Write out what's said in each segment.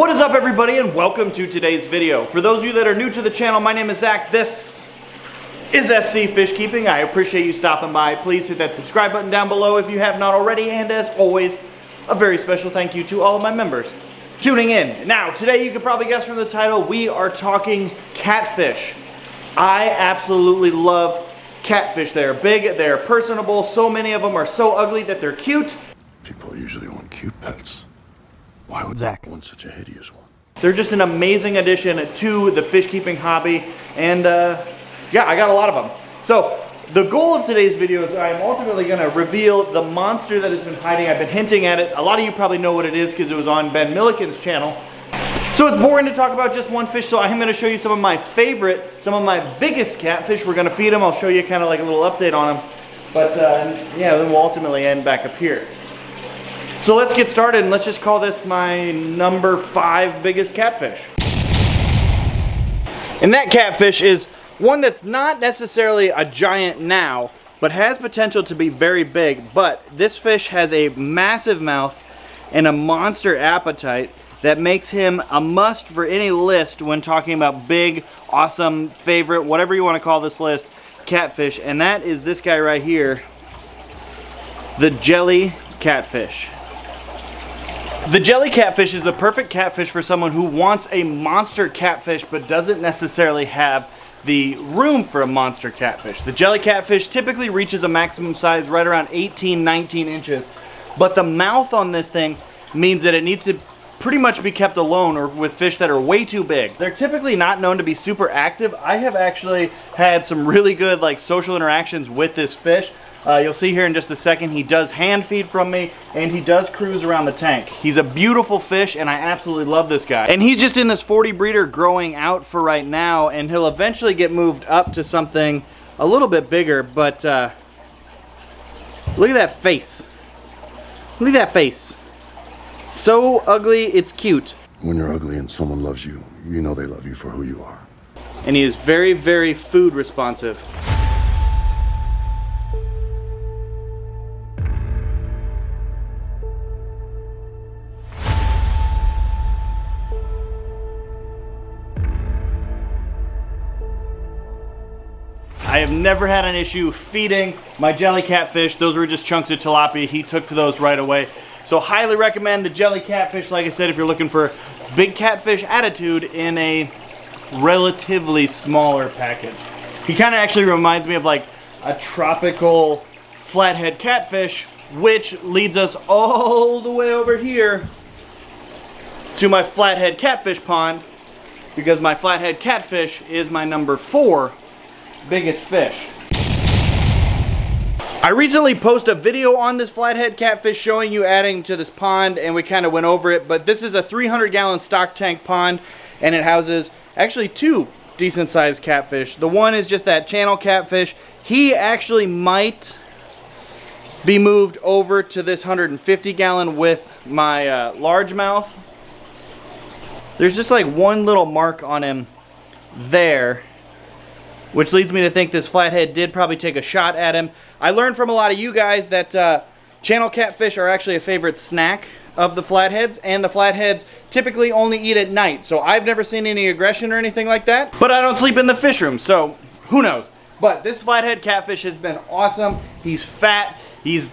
What is up, everybody, and welcome to today's video. For those of you that are new to the channel, my name is Zach. This is SC Fish Keeping. I appreciate you stopping by. Please hit that subscribe button down below if you have not already, and as always, a very special thank you to all of my members tuning in. Now, today you can probably guess from the title, we are talking catfish. I absolutely love catfish. They're big, they're personable, so many of them are so ugly that they're cute. People usually want cute pets. Why would Zach want such a hideous one? They're just an amazing addition to the fish keeping hobby, and yeah, I got a lot of them. So the goal of today's video is I'm ultimately going to reveal the monster that has been hiding. I've been hinting at it. A lot of you probably know what it is because it was on Ben Milliken's channel. So it's boring to talk about just one fish, so I'm going to show you some of my favorite, some of my biggest catfish. We're going to feed them. I'll show you kind of like a little update on them. But yeah, then we'll ultimately end back up here. So let's get started, and let's just call this my number 5 biggest catfish. And that catfish is one that's not necessarily a giant now, but has potential to be very big. But this fish has a massive mouth and a monster appetite that makes him a must for any list when talking about big, awesome, favorite, whatever you want to call this list, catfish. And that is this guy right here, the jelly catfish. The jelly catfish is the perfect catfish for someone who wants a monster catfish but doesn't necessarily have the room for a monster catfish. The jelly catfish typically reaches a maximum size right around 18-19 inches, but the mouth on this thing means that it needs to pretty much be kept alone or with fish that are way too big. They're typically not known to be super active. I have actually had some really good like social interactions with this fish. You'll see here in just a second, he does hand feed from me, and he does cruise around the tank. He's a beautiful fish, and I absolutely love this guy. And he's just in this 40 breeder growing out for right now, and he'll eventually get moved up to something a little bit bigger, but look at that face. Look at that face. So ugly, it's cute. When you're ugly and someone loves you, you know they love you for who you are. And he is very, very food responsive. I have never had an issue feeding my jelly catfish. Those were just chunks of tilapia. He took to those right away. So highly recommend the jelly catfish, like I said, if you're looking for big catfish attitude in a relatively smaller package. He kind of actually reminds me of like a tropical flathead catfish, which leads us all the way over here to my flathead catfish pond, because my flathead catfish is my number 4 biggest fish. I recently posted a video on this flathead catfish showing you adding to this pond, and we kind of went over it, but this is a 300-gallon stock tank pond, and it houses actually 2 decent sized catfish. The one is just that channel catfish. He actually might be moved over to this 150-gallon with my largemouth. There's just like one little mark on him there, which leads me to think this flathead did probably take a shot at him. I learned from a lot of you guys that channel catfish are actually a favorite snack of the flatheads, and the flatheads typically only eat at night. So I've never seen any aggression or anything like that. But I don't sleep in the fish room, so who knows? But this flathead catfish has been awesome. He's fat. He's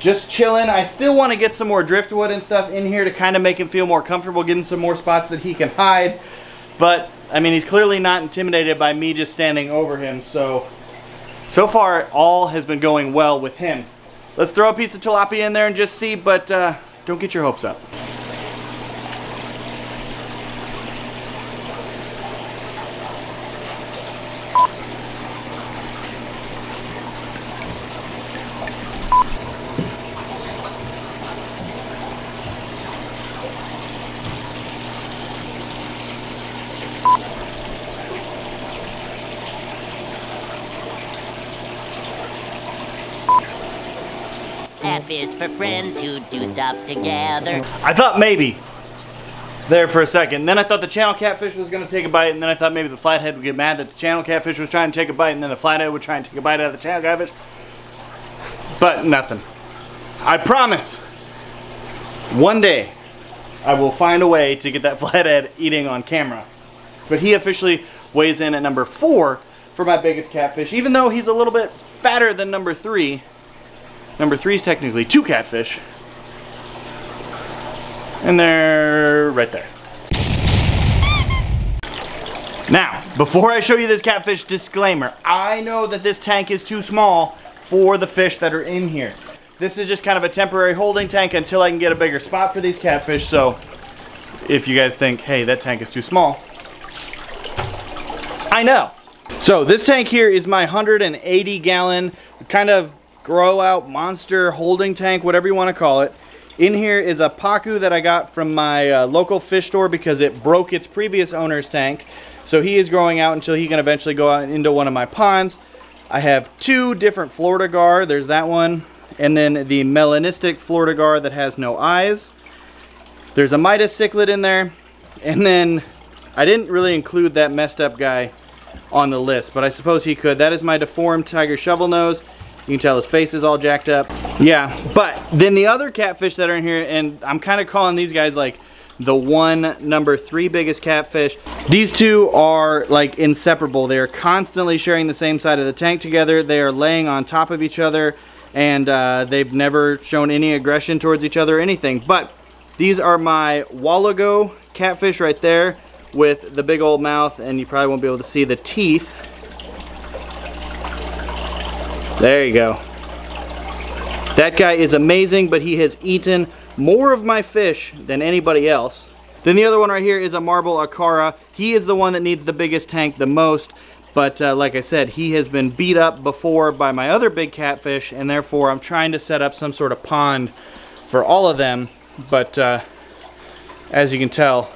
just chilling. I still want to get some more driftwood and stuff in here to kind of make him feel more comfortable, getting some more spots that he can hide. But I mean, he's clearly not intimidated by me just standing over him, so far all has been going well with him. Let's throw a piece of tilapia in there and just see, but don't get your hopes up. Catfish for friends who do stuff together. I thought maybe there for a second. Then I thought the channel catfish was going to take a bite, and then I thought maybe the flathead would get mad that the channel catfish was trying to take a bite, and then the flathead would try and take a bite out of the channel catfish. But nothing. I promise, one day, I will find a way to get that flathead eating on camera. But he officially weighs in at number 4 for my biggest catfish, even though he's a little bit fatter than number 3. Number 3 is technically 2 catfish. And they're right there. Now, before I show you this catfish, disclaimer, I know that this tank is too small for the fish that are in here. This is just kind of a temporary holding tank until I can get a bigger spot for these catfish, so if you guys think, hey, that tank is too small, I know. So this tank here is my 180 gallon kind of grow out monster holding tank, whatever you want to call it. In here is a pacu that I got from my local fish store because it broke its previous owner's tank. So he is growing out until he can eventually go out into one of my ponds. I have 2 different Florida gar. There's that one. And then the melanistic Florida gar that has no eyes. There's a Midas cichlid in there. And then I didn't really include that messed up guy on the list, but I suppose he could. That is my deformed tiger shovel nose. You can tell his face is all jacked up. Yeah, but then the other catfish that are in here, and I'm kind of calling these guys like the number 3 biggest catfish. These 2 are like inseparable. They are constantly sharing the same side of the tank together. They are laying on top of each other, and they've never shown any aggression towards each other or anything. But these are my Wallago catfish right there with the big old mouth, and you probably won't be able to see the teeth. There you go. That guy is amazing, but he has eaten more of my fish than anybody else. Then the other one right here is a marble acara. He is the one that needs the biggest tank the most, but like I said, he has been beat up before by my other big catfish, and therefore I'm trying to set up some sort of pond for all of them, but as you can tell,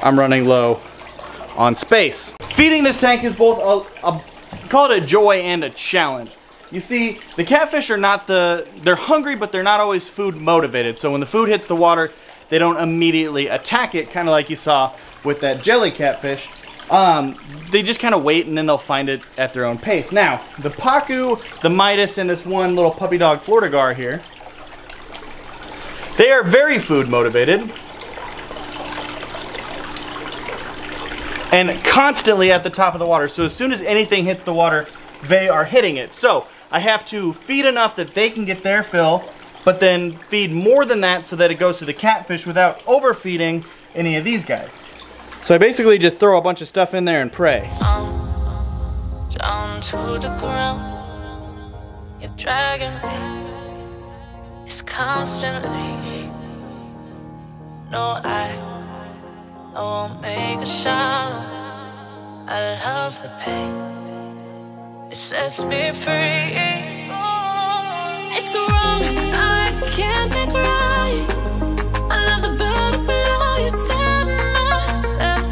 I'm running low on space. Feeding this tank is both call it a joy and a challenge. You see, the catfish are not they're hungry, but they're not always food motivated. So when the food hits the water, they don't immediately attack it, kind of like you saw with that jelly catfish. They just kind of wait, and then they'll find it at their own pace. Now, the pacu, the Midas, and this one little puppy dog Florida gar here, they are very food motivated. And constantly at the top of the water. So as soon as anything hits the water, they are hitting it. So I have to feed enough that they can get their fill, but then feed more than that so that it goes to the catfish without overfeeding any of these guys. So I basically just throw a bunch of stuff in there and pray. Down to the ground, you're dragging me. It's constantly. No, I won't make a sound. I love the pain. It sets me free. It's wrong, I can't make right. I love the bird below you. Tell myself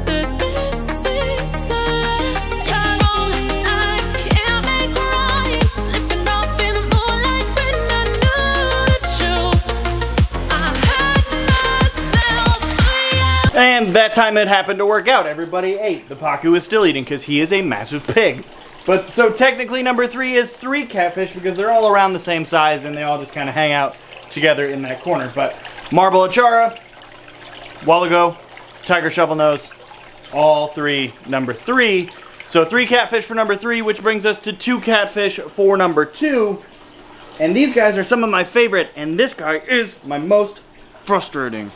that this is the last. It's wrong, I can't make right. Slipping off in the moonlight when I knew the truth. I had myself. And that time it happened to work out. Everybody ate. The pacu is still eating because he is a massive pig. But so technically number 3 is 3 catfish because they're all around the same size and they all just kind of hang out together in that corner. But marble achara, wallago, tiger shovel nose, all 3 number 3. So 3 catfish for number 3, which brings us to 2 catfish for number 2. And these guys are some of my favorite, and this guy is my most frustrating.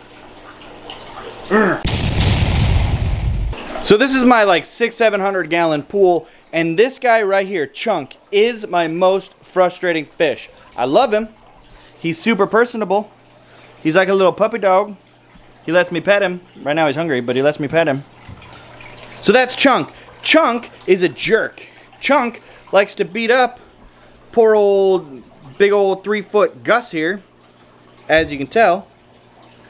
So this is my like 600-700 gallon pool, and this guy right here, Chunk, is my most frustrating fish. I love him. He's super personable. He's like a little puppy dog. He lets me pet him. Right now he's hungry, but he lets me pet him. So that's Chunk. Chunk is a jerk. Chunk likes to beat up poor old, big old 3-foot Gus here. As you can tell,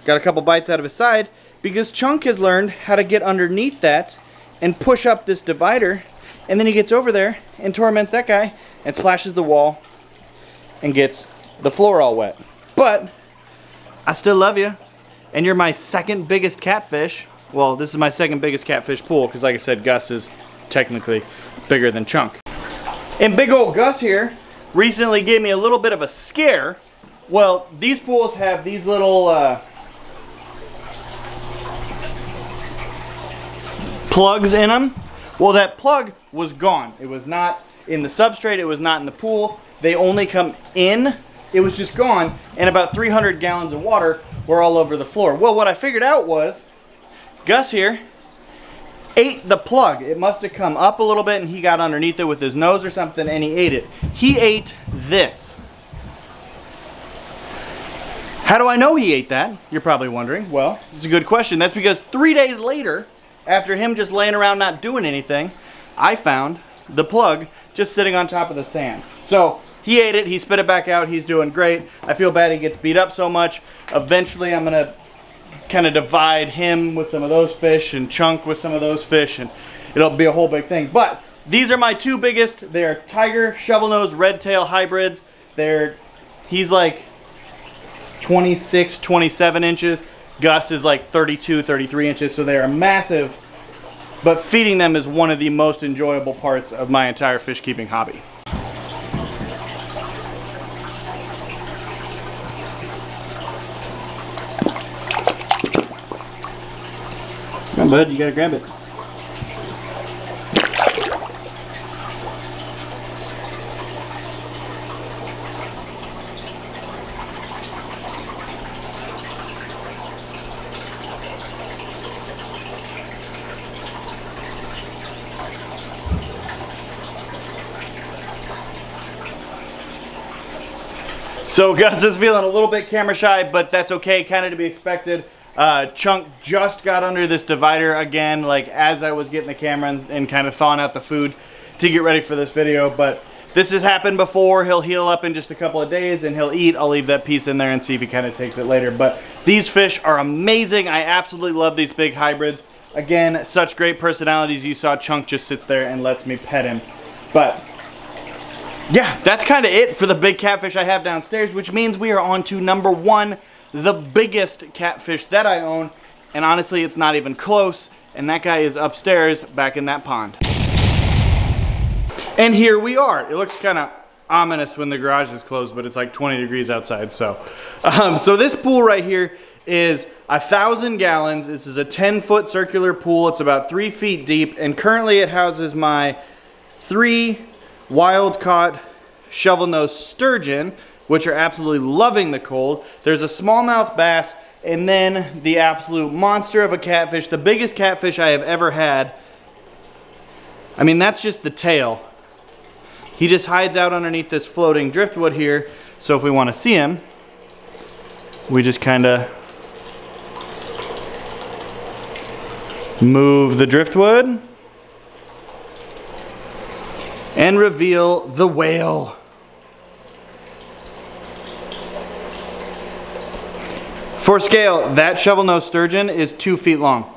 got a couple bites out of his side because Chunk has learned how to get underneath that and push up this divider. And then he gets over there and torments that guy and splashes the wall and gets the floor all wet. But I still love you, and you're my second biggest catfish. Well, this is my second biggest catfish pool because, like I said, Gus is technically bigger than Chunk. And big old Gus here recently gave me a little bit of a scare. Well, these pools have these little plugs in them. Well, that plug was gone. It was not in the substrate, it was not in the pool. They only come in, it was just gone, and about 300 gallons of water were all over the floor. Well, what I figured out was, Gus here ate the plug. It must have come up a little bit and he got underneath it with his nose or something and he ate it. He ate this. How do I know he ate that? You're probably wondering. Well, it's a good question. That's because 3 days later, after him just laying around not doing anything, I found the plug just sitting on top of the sand. So he ate it, he spit it back out, he's doing great. I feel bad he gets beat up so much. Eventually I'm gonna kind of divide him with some of those fish and Chunk with some of those fish, and it'll be a whole big thing. But these are my two biggest. They're tiger shovelnose red tail hybrids. He's like 26, 27 inches. Gus is like 32, 33 inches, so they are massive. But feeding them is one of the most enjoyable parts of my entire fish keeping hobby. Come on, bud, you gotta grab it. So Gus is feeling a little bit camera shy, but that's okay, kind of to be expected. Chunk just got under this divider again, like as I was getting the camera and kind of thawing out the food to get ready for this video. But this has happened before. He'll heal up in just a couple of days and he'll eat. I'll leave that piece in there and see if he kind of takes it later. But these fish are amazing. I absolutely love these big hybrids. Again, such great personalities. You saw Chunk just sits there and lets me pet him. But yeah, that's kind of it for the big catfish I have downstairs, which means we are on to number one, the biggest catfish that I own. And honestly, it's not even close. And that guy is upstairs back in that pond. And here we are. It looks kind of ominous when the garage is closed, but it's like 20 degrees outside. So this pool right here is 1,000 gallons. This is a 10-foot circular pool. It's about 3 feet deep. And currently it houses my 3 wild-caught shovel-nosed sturgeon, which are absolutely loving the cold. There's a smallmouth bass, and then the absolute monster of a catfish, the biggest catfish I have ever had. I mean, that's just the tail. He just hides out underneath this floating driftwood here, so if we want to see him, we just kind of move the driftwood and reveal the whale. For scale, that shovel-nosed sturgeon is 2 feet long.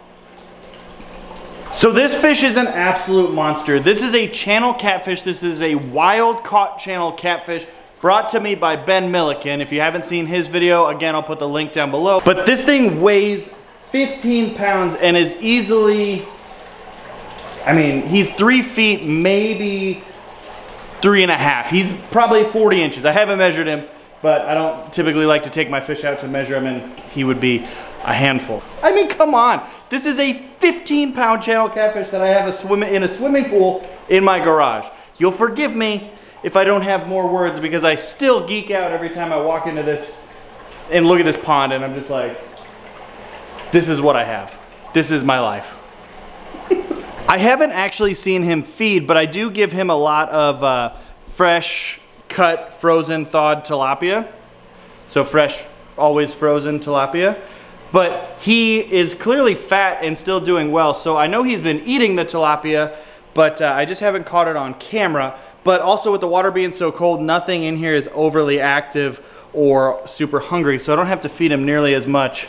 So this fish is an absolute monster. This is a channel catfish. This is a wild-caught channel catfish brought to me by Ben Milliken. If you haven't seen his video, again, I'll put the link down below. But this thing weighs 15 pounds and is easily, I mean, he's 3 feet, maybe 3.5. He's probably 40 inches. I haven't measured him, but I don't typically like to take my fish out to measure him, and he would be a handful. I mean, come on. This is a 15-pound channel catfish that I have in a swimming pool in my garage. You'll forgive me if I don't have more words, because I still geek out every time I walk into this and look at this pond, and I'm just like, this is what I have. This is my life. I haven't actually seen him feed, but I do give him a lot of fresh cut, frozen, thawed tilapia. So fresh, always frozen tilapia. But he is clearly fat and still doing well. So I know he's been eating the tilapia, but I just haven't caught it on camera. But also with the water being so cold, nothing in here is overly active or super hungry. So I don't have to feed him nearly as much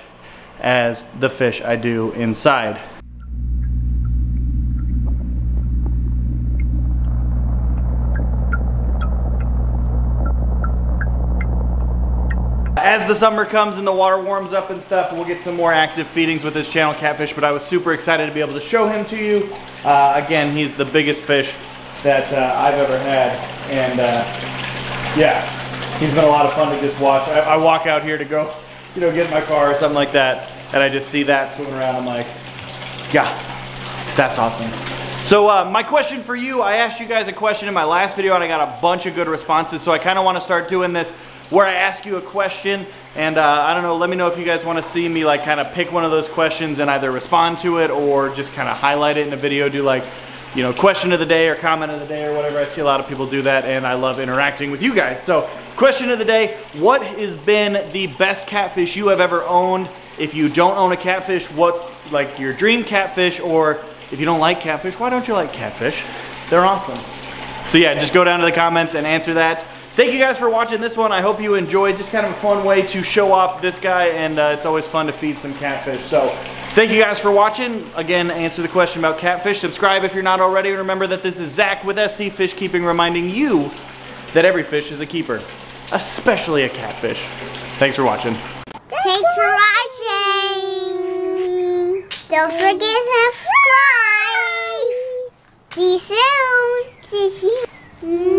as the fish I do inside. As the summer comes and the water warms up and stuff, we'll get some more active feedings with this channel catfish, but I was super excited to be able to show him to you. Again, he's the biggest fish that I've ever had, and yeah, he's been a lot of fun to just watch. I walk out here to go, get in my car or something like that, and I just see that swimming around. I'm like, yeah, That's awesome. So my question for you, I asked you guys a question in my last video and I got a bunch of good responses, so I kind of want to start doing this where I ask you a question and I don't know, let me know if you guys want to see me like kind of pick one of those questions and either respond to it or just kind of highlight it in a video, do like, you know, question of the day or comment of the day or whatever. I see a lot of people do that and I love interacting with you guys. So question of the day, what has been the best catfish you have ever owned? If you don't own a catfish, what's like your dream catfish? Or if you don't like catfish, why don't you like catfish? They're awesome. So yeah, just go down to the comments and answer that. Thank you guys for watching this one. I hope you enjoyed. Just kind of a fun way to show off this guy, and it's always fun to feed some catfish. So thank you guys for watching. Again, answer the question about catfish. Subscribe if you're not already. And remember that this is Zach with SC Fish Keeping, reminding you that every fish is a keeper, especially a catfish. Thanks for watching. Thanks for watching. Don't forget to subscribe. See you soon. See you.